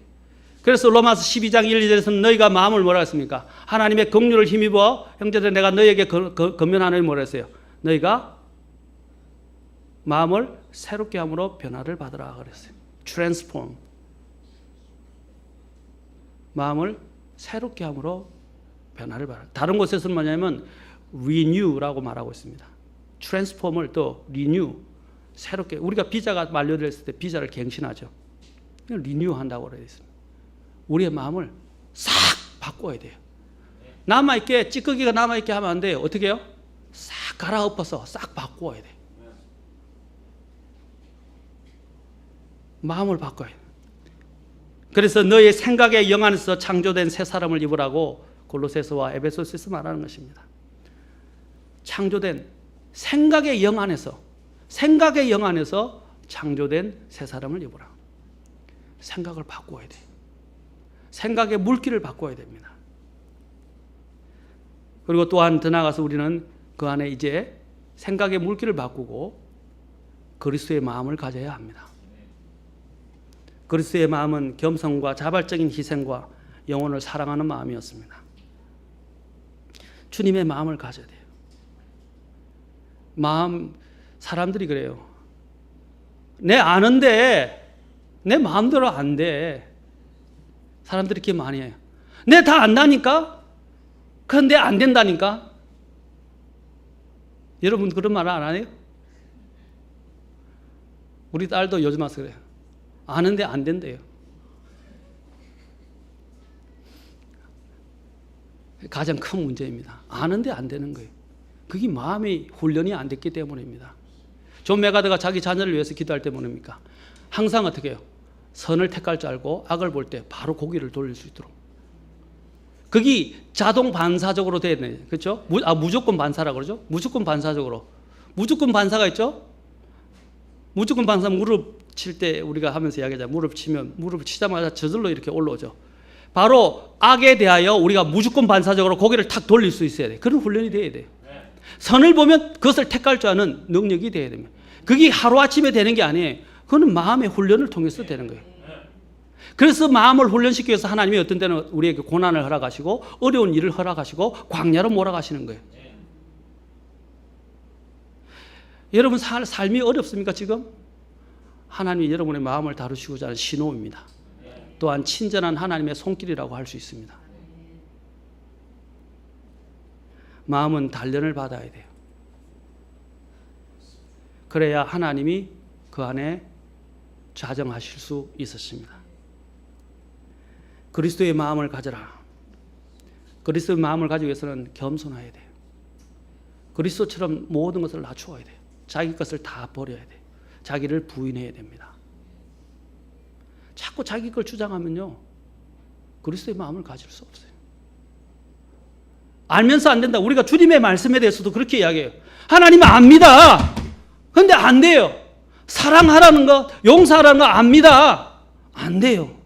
A: 그래서 로마서 12장 1, 2절에서는 너희가 마음을 뭐라 했습니까? 하나님의 긍휼을 힘입어 형제들 내가 너희에게 건면하노니 뭐라 했어요? 너희가 마음을 새롭게 함으로 변화를 받으라 그랬어요. transform. 마음을 새롭게 함으로 변화를 받으라. 다른 곳에서는 뭐냐면 renew라고 말하고 있습니다. transform을 또 renew, 새롭게. 우리가 비자가 만료됐을 때 비자를 갱신하죠. renew 한다고 그러어 있습니다. 우리의 마음을 싹 바꿔야 돼요. 남아있게, 찌꺼기가 남아있게 하면 안 돼요. 어떻게 해요? 싹 갈아엎어서 싹 바꿔야 돼요. 마음을 바꿔야 돼요. 그래서 너의 생각의 영 안에서 창조된 새 사람을 입으라고 골로새서와 에베소서에서 말하는 것입니다. 창조된 생각의 영 안에서 창조된 새 사람을 입으라. 생각을 바꿔야 돼요. 생각의 물기를 바꿔야 됩니다. 그리고 또한 더 나아가서 우리는 그 안에 이제 생각의 물기를 바꾸고 그리스도의 마음을 가져야 합니다. 그리스도의 마음은 겸손과 자발적인 희생과 영혼을 사랑하는 마음이었습니다. 주님의 마음을 가져야 돼요. 사람들이 그래요. 내 아는데 내 마음대로 안 돼. 사람들이 이렇게 많이 해요. 내 다 안다니까? 그런데 안 된다니까? 여러분 그런 말 안 해요? 우리 딸도 요즘 와서 그래요. 아는데 안 된대요. 가장 큰 문제입니다. 아는데 안 되는 거예요. 그게 마음의 훈련이 안 됐기 때문입니다. 존 메가더가 자기 자녀를 위해서 기도할 때 뭐입니까? 항상 어떻게 해요? 선을 택할 줄 알고 악을 볼 때 바로 고개를 돌릴 수 있도록. 그게 자동 반사적으로 돼야 돼요. 그렇죠? 무조건 반사라고 그러죠? 무조건 반사적으로. 무조건 반사가 있죠? 무조건 반사 무릎 칠 때 우리가 하면서 이야기하자. 무릎 치면 무릎을 치자마자 저절로 이렇게 올라오죠. 바로 악에 대하여 우리가 무조건 반사적으로 고개를 탁 돌릴 수 있어야 돼요. 그런 훈련이 돼야 돼요. 선을 보면 그것을 택할 줄 아는 능력이 돼야 됩니다. 그게 하루아침에 되는 게 아니에요. 그거는 마음의 훈련을 통해서 되는 거예요. 그래서 마음을 훈련시키기 위해서 하나님이 어떤 때는 우리에게 고난을 허락하시고 어려운 일을 허락하시고 광야로 몰아가시는 거예요. 여러분 삶이 어렵습니까 지금? 하나님이 여러분의 마음을 다루시고자 하는 신호입니다. 또한 친절한 하나님의 손길이라고 할 수 있습니다. 마음은 단련을 받아야 돼요. 그래야 하나님이 그 안에 자정하실 수 있었습니다. 그리스도의 마음을 가져라. 그리스도의 마음을 가지기 위해서는 겸손해야 돼요. 그리스도처럼 모든 것을 낮추어야 돼요. 자기 것을 다 버려야 돼요. 자기를 부인해야 됩니다. 자꾸 자기 걸 주장하면요, 그리스도의 마음을 가질 수 없어요. 알면서 안 된다. 우리가 주님의 말씀에 대해서도 그렇게 이야기해요. 하나님은 압니다. 그런데 안 돼요. 사랑하라는 거, 용서하라는 거 압니다. 안 돼요.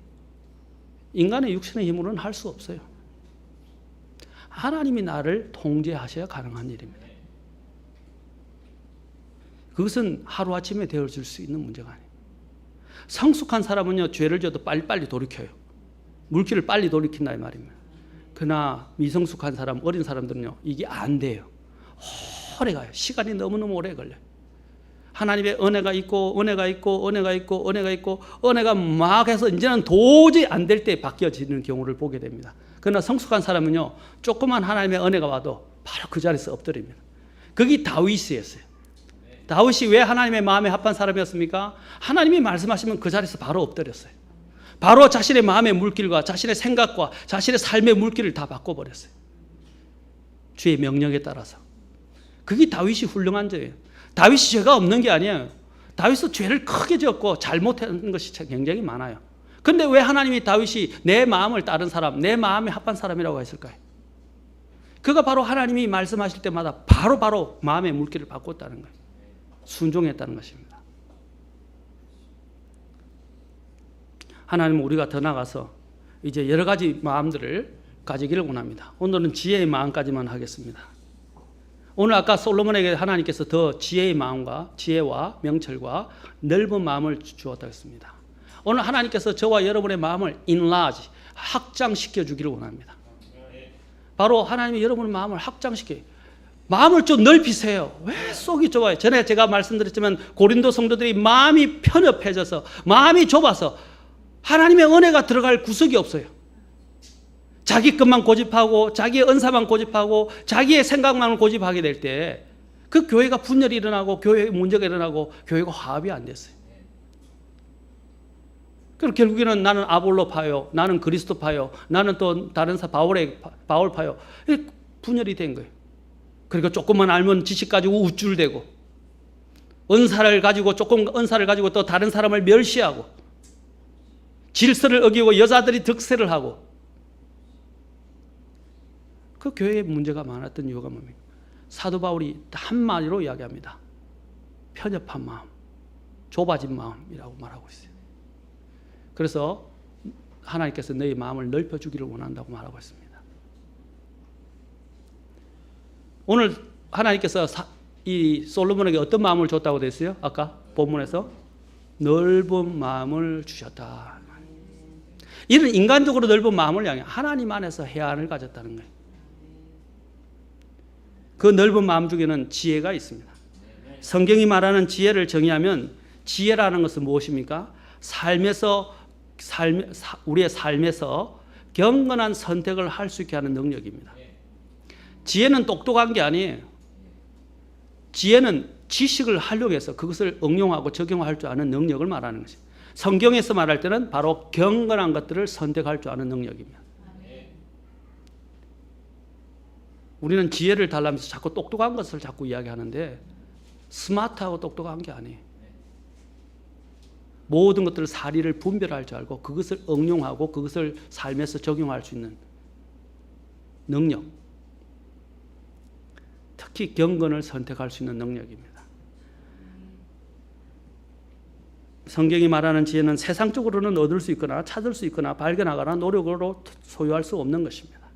A: 인간의 육신의 힘으로는 할 수 없어요. 하나님이 나를 통제하셔야 가능한 일입니다. 그것은 하루아침에 되어질 수 있는 문제가 아니에요. 성숙한 사람은요, 죄를 져도 빨리빨리 돌이켜요. 물기를 빨리 돌이킨다 이 말입니다. 그러나 미성숙한 사람, 어린 사람들은요, 이게 안 돼요. 오래 가요. 시간이 너무너무 오래 걸려요. 하나님의 은혜가 있고 은혜가 있고 은혜가 있고 은혜가 있고 은혜가 막 해서 이제는 도저히 안 될 때 바뀌어지는 경우를 보게 됩니다. 그러나 성숙한 사람은요, 조그만 하나님의 은혜가 와도 바로 그 자리에서 엎드립니다. 그게 다윗이었어요. 다윗이 왜 하나님의 마음에 합한 사람이었습니까? 하나님이 말씀하시면 그 자리에서 바로 엎드렸어요. 바로 자신의 마음의 물길과 자신의 생각과 자신의 삶의 물길을 다 바꿔버렸어요. 주의 명령에 따라서. 그게 다윗이 훌륭한 자예요. 다윗이 죄가 없는 게 아니에요. 다윗은 죄를 크게 지었고 잘못한 것이 굉장히 많아요. 그런데 왜 하나님이 다윗이 내 마음을 따른 사람, 내 마음에 합한 사람이라고 했을까요? 그가 바로 하나님이 말씀하실 때마다 바로 마음의 물길을 바꿨다는 거예요. 순종했다는 것입니다. 하나님은 우리가 더 나가서 이제 여러 가지 마음들을 가지기를 원합니다. 오늘은 지혜의 마음까지만 하겠습니다. 오늘 아까 솔로몬에게 하나님께서 더 지혜의 마음과 지혜와 명철과 넓은 마음을 주었다고 했습니다. 오늘 하나님께서 저와 여러분의 마음을 enlarge, 확장시켜 주기를 원합니다. 바로 하나님이 여러분의 마음을 확장시켜요. 마음을 좀 넓히세요. 왜 속이 좁아요? 전에 제가 말씀드렸지만 고린도 성도들이 마음이 편협해져서 마음이 좁아서 하나님의 은혜가 들어갈 구석이 없어요. 자기 것만 고집하고 자기의 은사만 고집하고 자기의 생각만 고집하게 될 때 그 교회가 분열이 일어나고 교회에 문제가 일어나고 교회가 화합이 안 됐어요. 그럼 결국에는 나는 아볼로파요, 나는 그리스도파요, 나는 또 다른 바울파요. 분열이 된 거예요. 그리고 조금만 알면 지식 가지고 우쭐대고 은사를 가지고 또 다른 사람을 멸시하고 질서를 어기고 여자들이 득세를 하고 그 교회에 문제가 많았던 이유가 뭡니까? 사도 바울이 한마디로 이야기합니다. 편협한 마음, 좁아진 마음이라고 말하고 있어요. 그래서 하나님께서 너희 마음을 넓혀주기를 원한다고 말하고 있습니다. 오늘 하나님께서 이 솔로몬에게 어떤 마음을 줬다고 됐어요? 아까 본문에서 넓은 마음을 주셨다. 이런 인간적으로 넓은 마음을 향해 하나님 안에서 해안을 가졌다는 거예요. 그 넓은 마음 중에는 지혜가 있습니다. 성경이 말하는 지혜를 정의하면 지혜라는 것은 무엇입니까? 우리의 삶에서 경건한 선택을 할 수 있게 하는 능력입니다. 지혜는 똑똑한 게 아니에요. 지혜는 지식을 활용해서 그것을 응용하고 적용할 줄 아는 능력을 말하는 것이에요. 성경에서 말할 때는 바로 경건한 것들을 선택할 줄 아는 능력입니다. 우리는 지혜를 달라면서 자꾸 똑똑한 것을 자꾸 이야기하는데 스마트하고 똑똑한 게 아니에요. 모든 것들을 사리를 분별할 줄 알고 그것을 응용하고 그것을 삶에서 적용할 수 있는 능력. 특히 경건을 선택할 수 있는 능력입니다. 성경이 말하는 지혜는 세상적으로는 얻을 수 있거나 찾을 수 있거나 발견하거나 노력으로 소유할 수 없는 것입니다.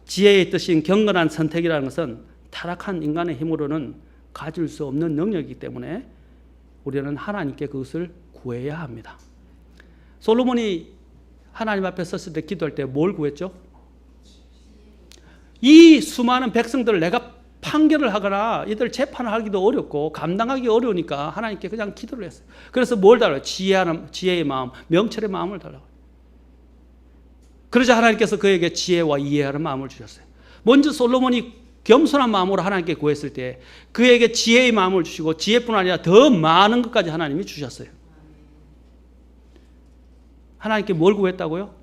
A: 지혜의 뜻인 경건한 선택이라는 것은 타락한 인간의 힘으로는 가질 수 없는 능력이기 때문에 우리는 하나님께 그것을 구해야 합니다. 솔로몬이 하나님 앞에 섰을 때 기도할 때 뭘 구했죠? 이 수많은 백성들을 내가 판결을 하거나 이들 재판을 하기도 어렵고 감당하기 어려우니까 하나님께 그냥 기도를 했어요. 그래서 뭘 달라요? 지혜의 마음, 명철의 마음을 달라고. 그러자 하나님께서 그에게 지혜와 이해하는 마음을 주셨어요. 먼저 솔로몬이 겸손한 마음으로 하나님께 구했을 때 그에게 지혜의 마음을 주시고 지혜뿐 아니라 더 많은 것까지 하나님이 주셨어요. 하나님께 뭘 구했다고요?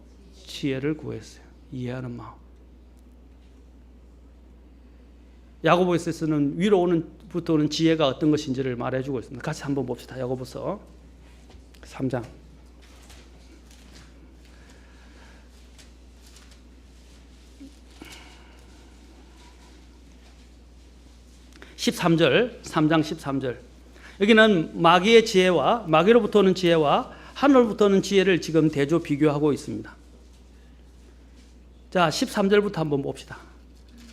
A: 지혜를 구했어요. 이해하는 마음. 야고보서는 위로 부터 오는 지혜가 어떤 것인지를 말해주고 있습니다. 같이 한번 봅시다. 야고보서 3장. 13절, 3장 13절. 여기는 마귀의 지혜와 마귀로부터 오는 지혜와 하늘로부터 오는 지혜를 지금 대조 비교하고 있습니다. 자, 13절부터 한번 봅시다.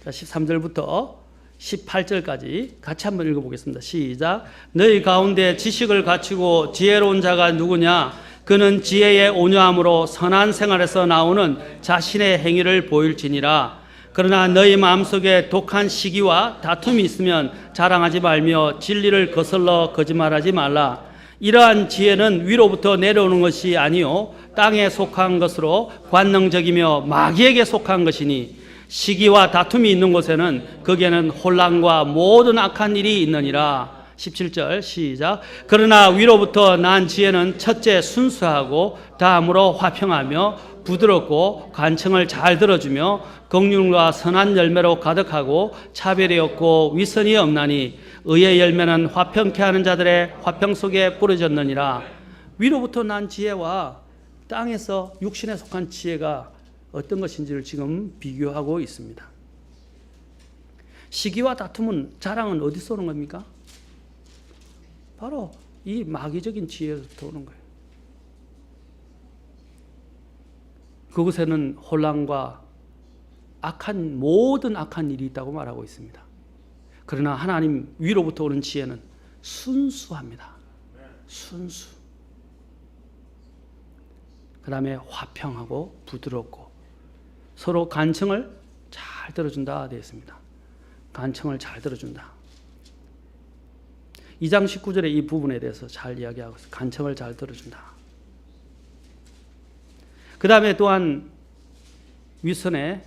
A: 자, 13절부터 18절까지 같이 한번 읽어보겠습니다. 시작. 너희 가운데 지식을 갖추고 지혜로운 자가 누구냐? 그는 지혜의 온유함으로 선한 생활에서 나오는 자신의 행위를 보일지니라. 그러나 너희 마음속에 독한 시기와 다툼이 있으면 자랑하지 말며 진리를 거슬러 거짓말하지 말라. 이러한 지혜는 위로부터 내려오는 것이 아니요 땅에 속한 것으로 관능적이며 마귀에게 속한 것이니 시기와 다툼이 있는 곳에는 거기에는 혼란과 모든 악한 일이 있느니라. 17절 시작. 그러나 위로부터 난 지혜는 첫째 순수하고 다음으로 화평하며 부드럽고 간청을 잘 들어주며 긍휼과 선한 열매로 가득하고 차별이 없고 위선이 없나니 의의 열매는 화평케 하는 자들의 화평 속에 뿌려졌느니라. 위로부터 난 지혜와 땅에서 육신에 속한 지혜가 어떤 것인지를 지금 비교하고 있습니다. 시기와 다툼은, 자랑은 어디서 오는 겁니까? 바로 이 마귀적인 지혜에서부터 오는 거예요. 그곳에는 혼란과 모든 악한 일이 있다고 말하고 있습니다. 그러나 하나님 위로부터 오는 지혜는 순수합니다. 순수. 그 다음에 화평하고 부드럽고 서로 간청을 잘 들어준다 되어 있습니다. 간청을 잘 들어준다. 2장 19절에 이 부분에 대해서 잘 이야기하고 있어요. 간청을 잘 들어준다. 그 다음에 또한 위선에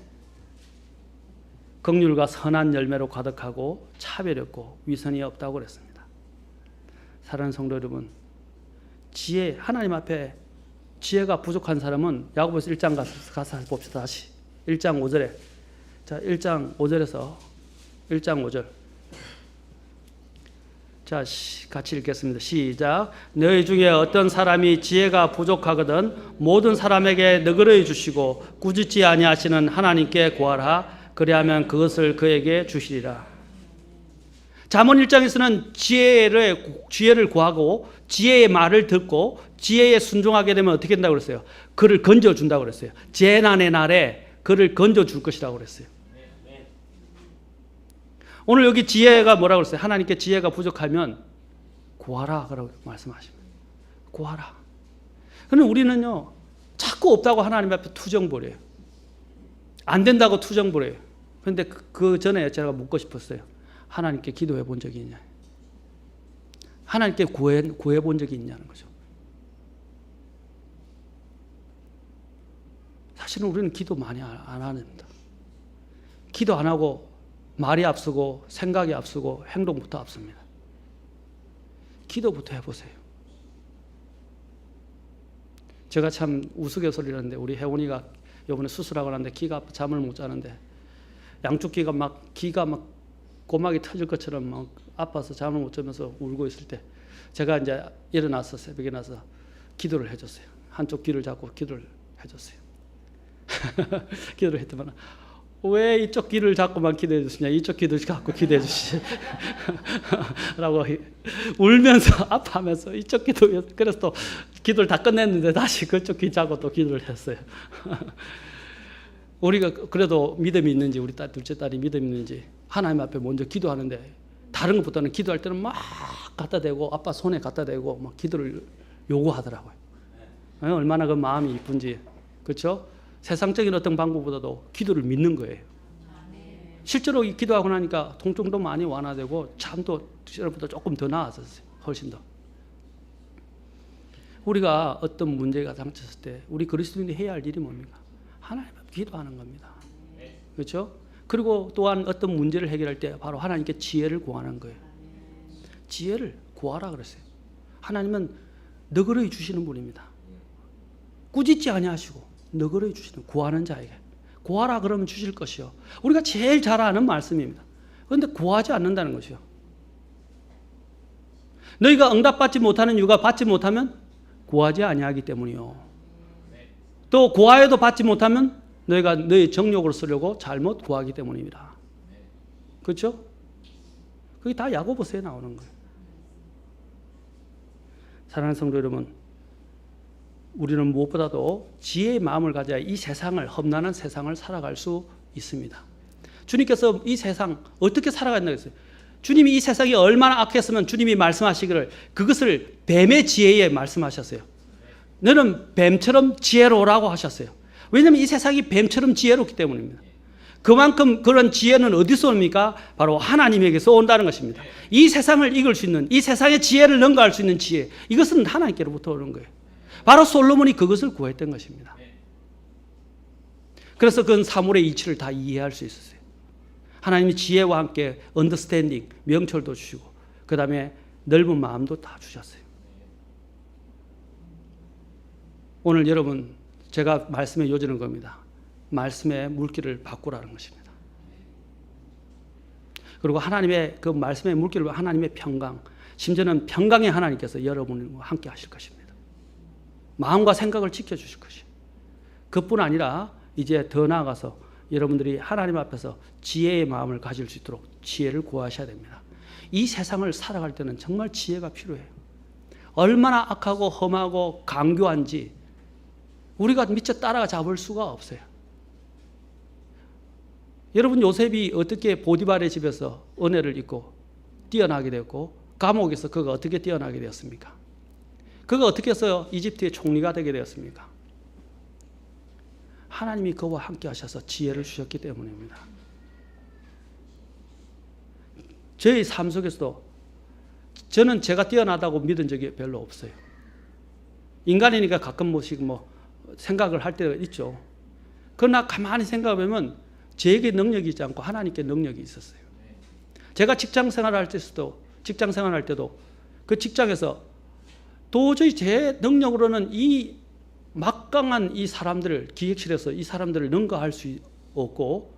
A: 긍휼과 선한 열매로 가득하고 차별이 없고 위선이 없다고 그랬습니다. 사랑하는 성도 여러분, 지혜, 하나님 앞에 지혜가 부족한 사람은 야고보서 1장 가서 봅시다. 다시 1장 5절에, 자 1장 5절에서 1장 5절, 자 같이 읽겠습니다. 시작. 너희 중에 어떤 사람이 지혜가 부족하거든 모든 사람에게 너그러이 주시고 꾸짖지 아니하시는 하나님께 구하라. 그리하면 그것을 그에게 주시리라. 잠언 1장에서는 지혜를 구하고 지혜의 말을 듣고 지혜에 순종하게 되면 어떻게 된다고 그랬어요? 그를 건져준다고 그랬어요. 재난의 날에 그를 건져줄 것이라고 그랬어요. 오늘 여기 지혜가 뭐라고 그랬어요? 하나님께 지혜가 부족하면 구하라 라고 말씀하십니다. 구하라. 그런데 우리는요, 자꾸 없다고 하나님 앞에 투정 벌여요. 안 된다고 투정 벌여요. 그런데 그 전에 제가 묻고 싶었어요. 하나님께 기도해 본 적이 있냐? 하나님께 구해 본 적이 있냐는 거죠. 사실은 우리는 기도 많이 안 합니다. 기도 안 하고 말이 앞서고 생각이 앞서고 행동부터 앞섭니다. 기도부터 해보세요. 제가 참 우스갯소리라는데 우리 혜원이가 이번에 수술하고 났는데 기가 아파 잠을 못 자는데 양쪽 기가 막 고막이 터질 것처럼 막 아파서 잠을 못 자면서 울고 있을 때 제가 이제 일어나서 새벽에 나서 기도를 해줬어요. 한쪽 귀를 잡고 기도를 해줬어요. 기도를 했더만 왜 이쪽 귀를 잡고만 기도해 주시냐, 이쪽 귀를 갖고 기도해 주시 라고 울면서 아파하면서 이쪽 기도, 그래서 또 기도를 다 끝냈는데 다시 그쪽 귀 잡고 또 기도를 했어요. 우리가 그래도 믿음이 있는지, 우리 둘째 딸이 믿음이 있는지 하나님 앞에 먼저 기도하는데 다른 것보다는 기도할 때는 막 갖다 대고 아빠 손에 갖다 대고 막 기도를 요구하더라고요. 얼마나 그 마음이 이쁜지. 그렇죠? 세상적인 어떤 방법보다도 기도를 믿는 거예요. 실제로 기도하고 나니까 통증도 많이 완화되고 잠도 전보다 조금 더 나아졌어요. 훨씬 더. 우리가 어떤 문제가 닥쳤을 때 우리 그리스도인이 해야 할 일이 뭡니까? 하나님 앞에 기도하는 겁니다. 그렇죠? 그리고 또한 어떤 문제를 해결할 때 바로 하나님께 지혜를 구하는 거예요. 지혜를 구하라 그랬어요. 하나님은 너그러이 주시는 분입니다. 꾸짖지 아니하시고 너그러이 주시는, 구하는 자에게 구하라 그러면 주실 것이요. 우리가 제일 잘 아는 말씀입니다. 그런데 구하지 않는다는 것이요. 너희가 응답받지 못하는 이유가 받지 못하면 구하지 아니하기 때문이요. 또 구하여도 받지 못하면 너희가 너희 정욕으로 쓰려고 잘못 구하기 때문입니다. 그렇죠? 그게 다 야고보서에 나오는 거예요. 사랑하는 성도 여러분, 우리는 무엇보다도 지혜의 마음을 가져야 이 세상을, 험난한 세상을 살아갈 수 있습니다. 주님께서 이 세상 어떻게 살아간다고 했어요? 주님이 이 세상이 얼마나 악했으면 주님이 말씀하시기를 그것을 뱀의 지혜에 말씀하셨어요. 너는 뱀처럼 지혜로우라고 하셨어요. 왜냐하면 이 세상이 뱀처럼 지혜롭기 때문입니다. 그만큼 그런 지혜는 어디서 옵니까? 바로 하나님에게서 온다는 것입니다. 이 세상을 이길 수 있는, 이 세상의 지혜를 능가할 수 있는 지혜, 이것은 하나님께로부터 오는 거예요. 바로 솔로몬이 그것을 구했던 것입니다. 그래서 그건 사물의 이치를 다 이해할 수 있었어요. 하나님이 지혜와 함께 언더스탠딩, 명철도 주시고 그 다음에 넓은 마음도 다 주셨어요. 오늘 여러분 제가 말씀에 요지는 겁니다. 말씀의 물기를 바꾸라는 것입니다. 그리고 하나님의 그 말씀의 물기를 하나님의 평강, 심지어는 평강의 하나님께서 여러분과 함께 하실 것입니다. 마음과 생각을 지켜주실 것이에요. 그뿐 아니라 이제 더 나아가서 여러분들이 하나님 앞에서 지혜의 마음을 가질 수 있도록 지혜를 구하셔야 됩니다. 이 세상을 살아갈 때는 정말 지혜가 필요해요. 얼마나 악하고 험하고 강교한지 우리가 미처 따라가 잡을 수가 없어요. 여러분 요셉이 어떻게 보디발의 집에서 은혜를 입고 뛰어나게 되었고 감옥에서 그가 어떻게 뛰어나게 되었습니까? 그가 어떻게 해서 이집트의 총리가 되게 되었습니까? 하나님이 그와 함께 하셔서 지혜를 주셨기 때문입니다. 저희 삶 속에서도 저는 제가 뛰어나다고 믿은 적이 별로 없어요. 인간이니까 가끔씩 생각을 할 때가 있죠. 그러나 가만히 생각해보면 제게 능력이 있지 않고 하나님께 능력이 있었어요. 제가 직장 생활할 때도 그 직장에서 도저히 제 능력으로는 이 막강한 이 사람들을 기획실에서 이 사람들을 능가할 수 없고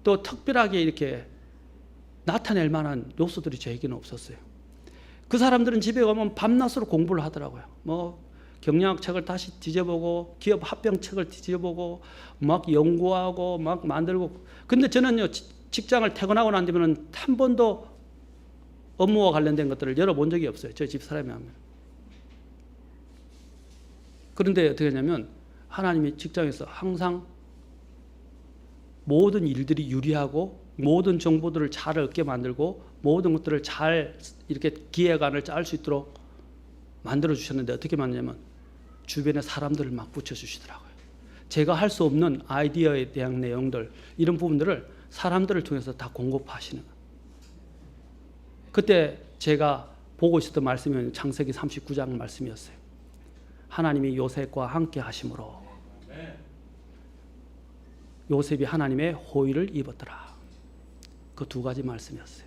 A: 또 특별하게 이렇게 나타낼 만한 요소들이 저에게는 없었어요. 그 사람들은 집에 가면 밤낮으로 공부를 하더라고요. 경영학 책을 다시 뒤져보고 기업 합병 책을 뒤져보고 막 연구하고 막 만들고. 근데 저는요 직장을 퇴근하고 난 뒤에는 한 번도 업무와 관련된 것들을 열어본 적이 없어요. 저희 집 사람이 하면. 그런데 어떻게 하냐면 하나님이 직장에서 항상 모든 일들이 유리하고 모든 정보들을 잘 얻게 만들고 모든 것들을 잘 이렇게 기획안을 짤 수 있도록 만들어 주셨는데 어떻게 만드냐면 주변에 사람들을 막 붙여주시더라고요. 제가 할 수 없는 아이디어에 대한 내용들 이런 부분들을 사람들을 통해서 다 공급하시는 거예요. 그때 제가 보고 있었던 말씀은 창세기 39장 말씀이었어요. 하나님이 요셉과 함께 하심으로 요셉이 하나님의 호의를 입었더라. 그 두 가지 말씀이었어요.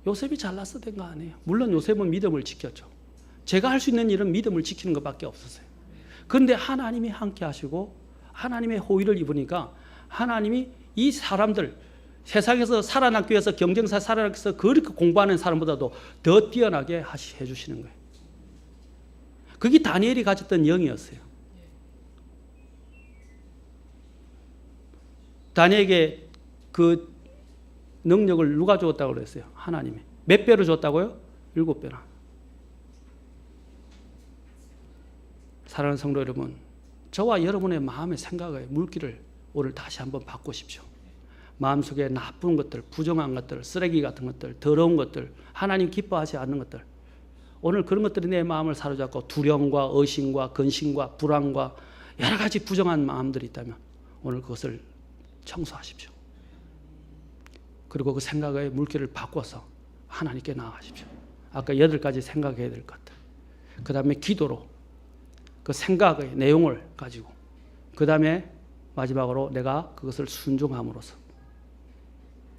A: 요셉이 잘나서 된 거 아니에요. 물론 요셉은 믿음을 지켰죠. 제가 할 수 있는 일은 믿음을 지키는 것밖에 없었어요. 그런데 하나님이 함께 하시고 하나님의 호의를 입으니까 하나님이 이 사람들 세상에서 살아남기 위해서 경쟁사 살아남기 위해서 그렇게 공부하는 사람보다도 더 뛰어나게 해주시는 거예요. 그게 다니엘이 가졌던 영이었어요. 다니엘에게 그 능력을 누가 줬다고 그랬어요? 하나님이. 몇 배로 줬다고요? 7배나. 사랑하는 성도 여러분, 저와 여러분의 마음의 생각의 물기를 오늘 다시 한번 바꾸십시오. 마음속에 나쁜 것들, 부정한 것들, 쓰레기 같은 것들, 더러운 것들, 하나님 기뻐하지 않는 것들, 오늘 그런 것들이 내 마음을 사로잡고 두려움과 의심과 근심과 불안과 여러 가지 부정한 마음들이 있다면 오늘 그것을 청소하십시오. 그리고 그 생각의 물기를 바꿔서 하나님께 나아가십시오. 아까 8가지 생각해야 될 것들, 그 다음에 기도로 그 생각의 내용을 가지고, 그 다음에 마지막으로 내가 그것을 순종함으로써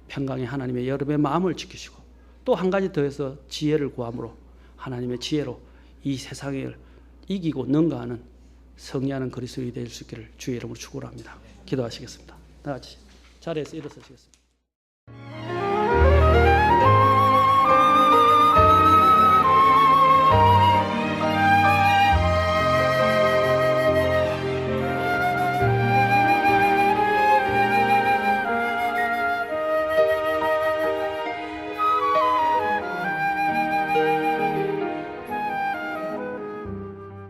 A: 평강의 하나님의 여러분의 마음을 지키시고, 또 한 가지 더해서 지혜를 구함으로 하나님의 지혜로 이 세상을 이기고 능가하는 승리하는 그리스도인이 될 수 있기를 주의 이름으로 축원합니다. 기도하시겠습니다. 다 같이 자리에서 일어서시겠습니다.